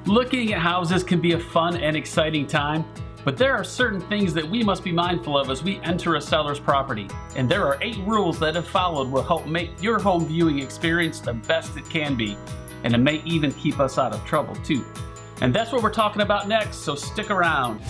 Looking at houses can be a fun and exciting time, but there are certain things that we must be mindful of as we enter a seller's property. And there are 8 rules that, if followed, will help make your home viewing experience the best it can be. And it may even keep us out of trouble too. And that's what we're talking about next, so stick around.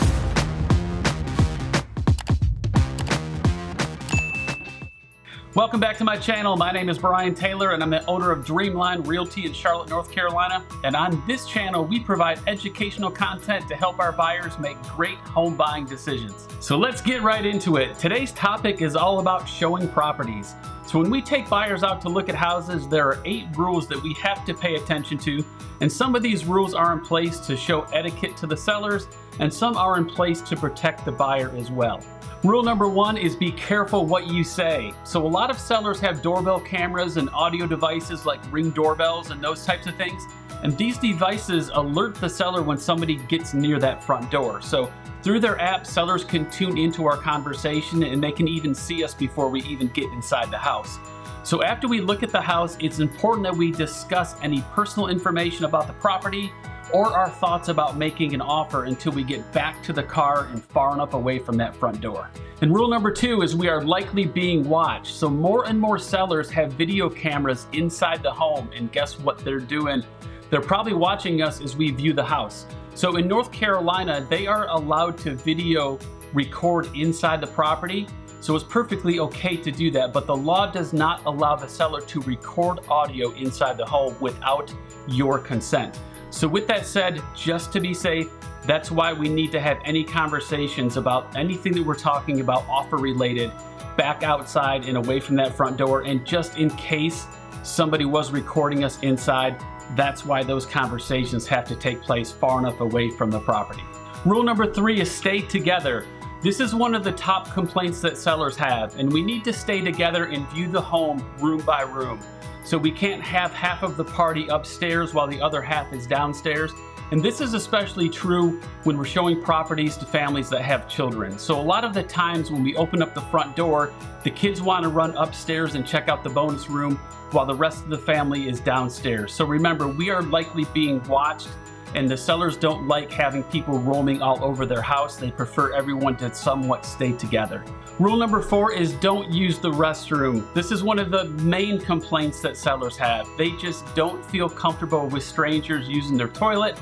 Welcome back to my channel. My name is Brian Taylor and I'm the owner of Dreamline Realty in Charlotte, North Carolina. And on this channel, we provide educational content to help our buyers make great home buying decisions. So let's get right into it. Today's topic is all about showing properties. So when we take buyers out to look at houses, there are 8 rules that we have to pay attention to. And some of these rules are in place to show etiquette to the sellers, and some are in place to protect the buyer as well. Rule number 1 is be careful what you say. So a lot of sellers have doorbell cameras and audio devices like Ring doorbells and those types of things. And these devices alert the seller when somebody gets near that front door. So through their app, sellers can tune into our conversation and they can even see us before we even get inside the house. So after we look at the house, it's important that we discuss any personal information about the property or our thoughts about making an offer until we get back to the car and far enough away from that front door. And rule number 2 is we are likely being watched. So more and more sellers have video cameras inside the home, and guess what they're doing? They're probably watching us as we view the house. So in North Carolina, they are allowed to video record inside the property. So it's perfectly okay to do that, but the law does not allow the seller to record audio inside the home without your consent. So with that said, just to be safe, that's why we need to have any conversations about anything that we're talking about offer related back outside and away from that front door. And just in case somebody was recording us inside, that's why those conversations have to take place far enough away from the property. Rule number 3 is stay together. This is one of the top complaints that sellers have, and we need to stay together and view the home room by room. So we can't have half of the party upstairs while the other half is downstairs. And this is especially true when we're showing properties to families that have children. So a lot of the times when we open up the front door, the kids want to run upstairs and check out the bonus room while the rest of the family is downstairs. So remember, we are likely being watched, and the sellers don't like having people roaming all over their house. They prefer everyone to somewhat stay together. Rule number 4 is don't use the restroom. This is one of the main complaints that sellers have. They just don't feel comfortable with strangers using their toilet.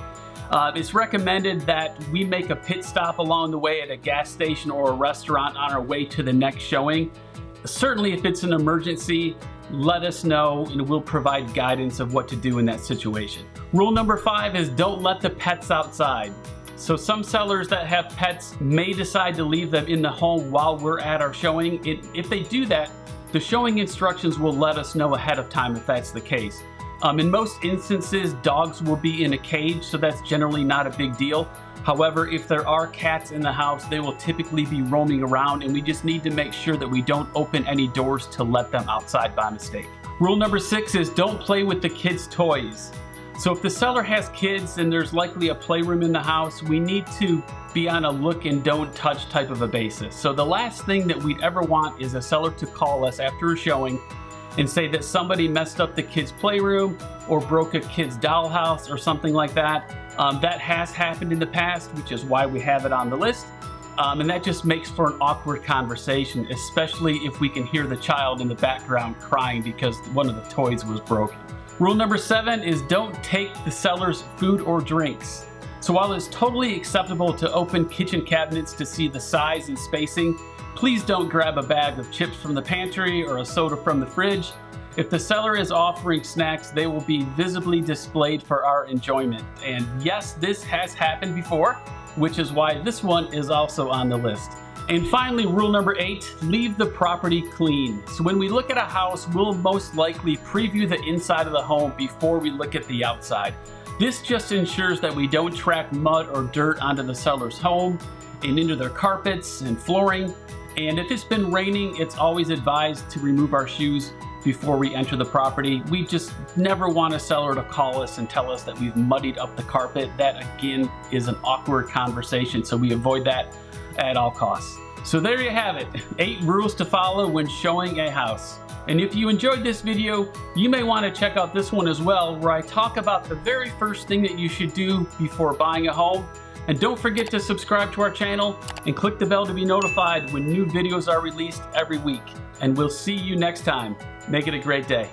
It's recommended that we make a pit stop along the way at a gas station or a restaurant on our way to the next showing. Certainly if it's an emergency, let us know and we'll provide guidance of what to do in that situation. Rule number 5 is don't let the pets outside. So some sellers that have pets may decide to leave them in the home while we're at our showing. If they do that, the showing instructions will let us know ahead of time if that's the case. In most instances, dogs will be in a cage, so that's generally not a big deal. However, if there are cats in the house, they will typically be roaming around, and we just need to make sure that we don't open any doors to let them outside by mistake. Rule number 6 is don't play with the kids' toys. So if the seller has kids and there's likely a playroom in the house, we need to be on a look and don't touch type of a basis. So the last thing that we'd ever want is a seller to call us after a showing and say that somebody messed up the kids' playroom or broke a kid's dollhouse or something like that. That has happened in the past, which is why we have it on the list. And that just makes for an awkward conversation, especially if we can hear the child in the background crying because one of the toys was broken. Rule number 7 is don't take the seller's food or drinks. So while it's totally acceptable to open kitchen cabinets to see the size and spacing, please don't grab a bag of chips from the pantry or a soda from the fridge. If the seller is offering snacks, they will be visibly displayed for our enjoyment. And yes, this has happened before, which is why this one is also on the list. And finally, rule number 8, leave the property clean. So when we look at a house, we'll most likely preview the inside of the home before we look at the outside. This just ensures that we don't track mud or dirt onto the seller's home and into their carpets and flooring. And if it's been raining, it's always advised to remove our shoes before we enter the property. We just never want a seller to call us and tell us that we've muddied up the carpet. That again is an awkward conversation, so we avoid that at all costs. So there you have it, 8 rules to follow when showing a house. And if you enjoyed this video, you may want to check out this one as well, where I talk about the very first thing that you should do before buying a home. And don't forget to subscribe to our channel and click the bell to be notified when new videos are released every week. And we'll see you next time. Make it a great day.